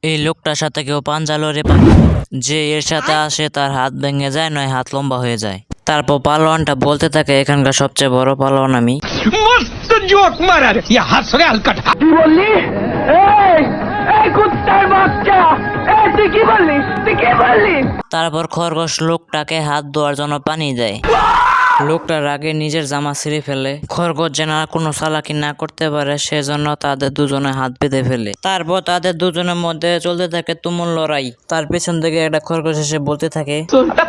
এই লোকটার সাথে কেউ পাঞ্জা লড়ে যে এর সাথে আসে তার হাত ভেঙে যায়, নয় হাত লম্বা হয়ে যায়। তারপর পালোয়ানটা বলতে থাকে, এখানকার সবচেয়ে বড় পালোয়ান আমি। मस्त जोक मारा रे ये हंस रे हलकट কি বললি? এই কুত্তার বাচ্চা, তুই কি বললি? তুই কি বললি? তারপর খরগোশ লোকটাকে হাত ধোয়ার জন্য পানি দেয়। লোকটার আগে নিজের জামা ছিঁড়ে ফেলে। খরগোশ যেন আর কোনো চালাকি না করতে পারে সেজন্য তাদের দুজনে হাত বেঁধে ফেলে। তারপর তাদের দুজনের মধ্যে চলতে থাকে তুমুল লড়াই। তার পেছন থেকে একটা খরগোশ এসে বলতে থাকে,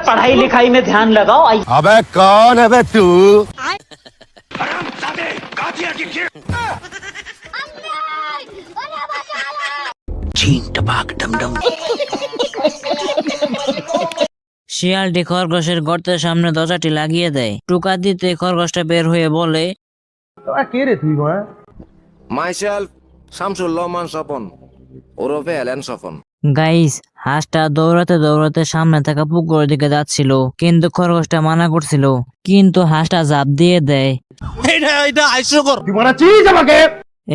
पढ़ाई लिखाई में ध्यान लगाओ। अबे कौन है बे तू? শিয়ালটি খরগোশের গর্তের সামনে দরজাটি লাগিয়ে দেয়। টুকা দিতে খরগোশটা বের হয়ে বলে, Myself, Samsul Loman Sopon, ওরফে এলেন সফন। গাইস, হাঁসটা দৌড়াতে দৌড়াতে সামনে থাকা পুকুরের দিকে যাচ্ছিল, কিন্তু খরগোশটা মানা করছিল। কিন্তু হাঁসটা ঝাঁপ দিয়ে দেয়।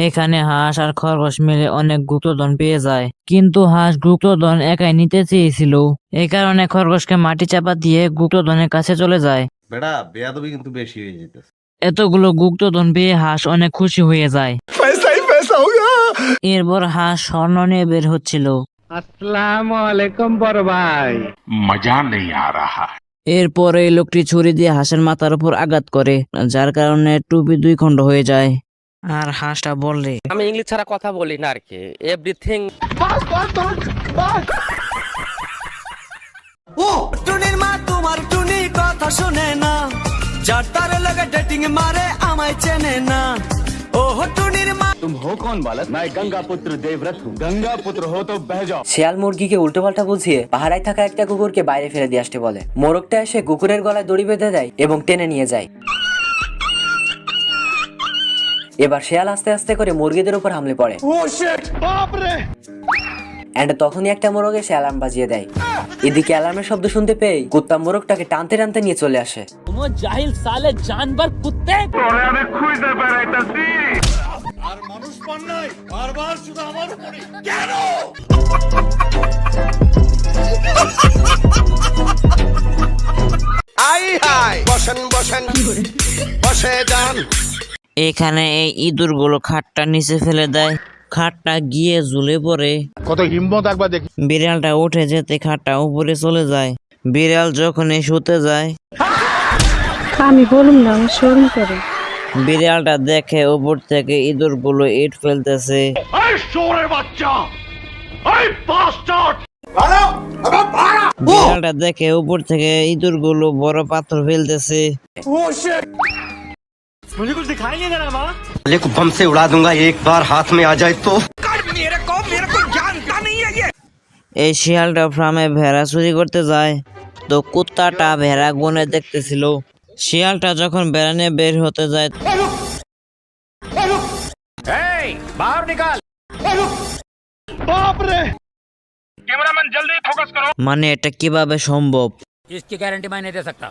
এখানে হাঁস আর খরগোশ মিলে অনেক গুপ্তধন পেয়ে যায়, কিন্তু হাঁস গুপ্তধন একাই নিতে চেয়েছিল। এই কারণে খরগোশকে মাটি চাপা দিয়ে গুপ্তধনের কাছে চলে যায়। বেটা বেয়াদবি কিন্তু বেশি হয়ে যেতেছে। এতগুলো গুপ্তধন পেয়ে হাঁস অনেক খুশি হয়ে যায়। এরপর হাঁস স্বর্ণ নিয়ে বের হচ্ছিল। আসসালামু আলাইকুম বড় ভাই। मजा नहीं आ रहा এরপর এই লোকটি ছুরি দিয়ে হাঁসের মাথার উপর আঘাত করে, যার কারণে টুপি দুই খণ্ড হয়ে যায়। আর হাঁসটা বললে, আমি ইংলিশ ছাড়া কথা বলি না আর কি, এভরিথিং। ও টুনির মা তোমার টুনি কথা শুনে না, যার তার লাগে ডেটিং মারে আমায় চেনে না। ও টুনির মা। तुम हो कौन बालक? मैं गंगा पुत्र देवव्रत हूँ। गंगा पुत्र हो तो बह जाओ। শিয়াল মুরগিকে উল্টোপাল্টা বুঝিয়ে পাহারায় থাকা একটা কুকুরকে বাইরে ফেলে দিয়ে আসতে বলে। মোরগটা এসে কুকুরের গলায় দড়ি বেঁধে দেয় এবং টেনে নিয়ে যায়। এবার শিয়াল আস্তে আস্তে করে মুরগিদের উপর হামলে পড়ে। এন্ড তখনই একটা মোরগ এসে অ্যালার্ম বাজিয়ে দেয়। এদিকে অ্যালার্মের শব্দ শুনতে পেয়ে কুত্তা মোরগটাকে টানতে টানতে নিয়ে চলে আসে। আই হাই বসেন বসেন বসে যান। এখানে এই ইঁদুরগুলো খাটটা নিচে ফেলে দেয়। খাটটা গিয়ে ঝুলে পড়ে। কত হিম্মত একবার দেখি। বিড়ালটা উঠে যেতে খাটটা উপরে চলে যায়। বিড়াল যখনই শুতে যায়, আমি বলুম না, আমি শরম করে। বিড়ালটা দেখে উপর থেকে ইঁদুরগুলো ইট ফেলতেছে। বিড়ালটা দেখে উপর থেকে ইঁদুরগুলো বড় পাথর ফেলতেছে। को बम से उड़ा दूंगा एक बार हाथ में आ जाए तो। এই শিয়ালটা ফার্মে ভেড়া চুরি করতে যায়, তো কুত্তাটা ভেড়া গুনে দেখতেছিল। শিয়ালটা যখন ভেড়া নিয়ে বের হতে যায়, बाहर निकाल कैमरामैन जल्दी फोकस करो মানে এটা কিভাবে সম্ভব? इसकी गारंटी मैं नहीं दे सकता।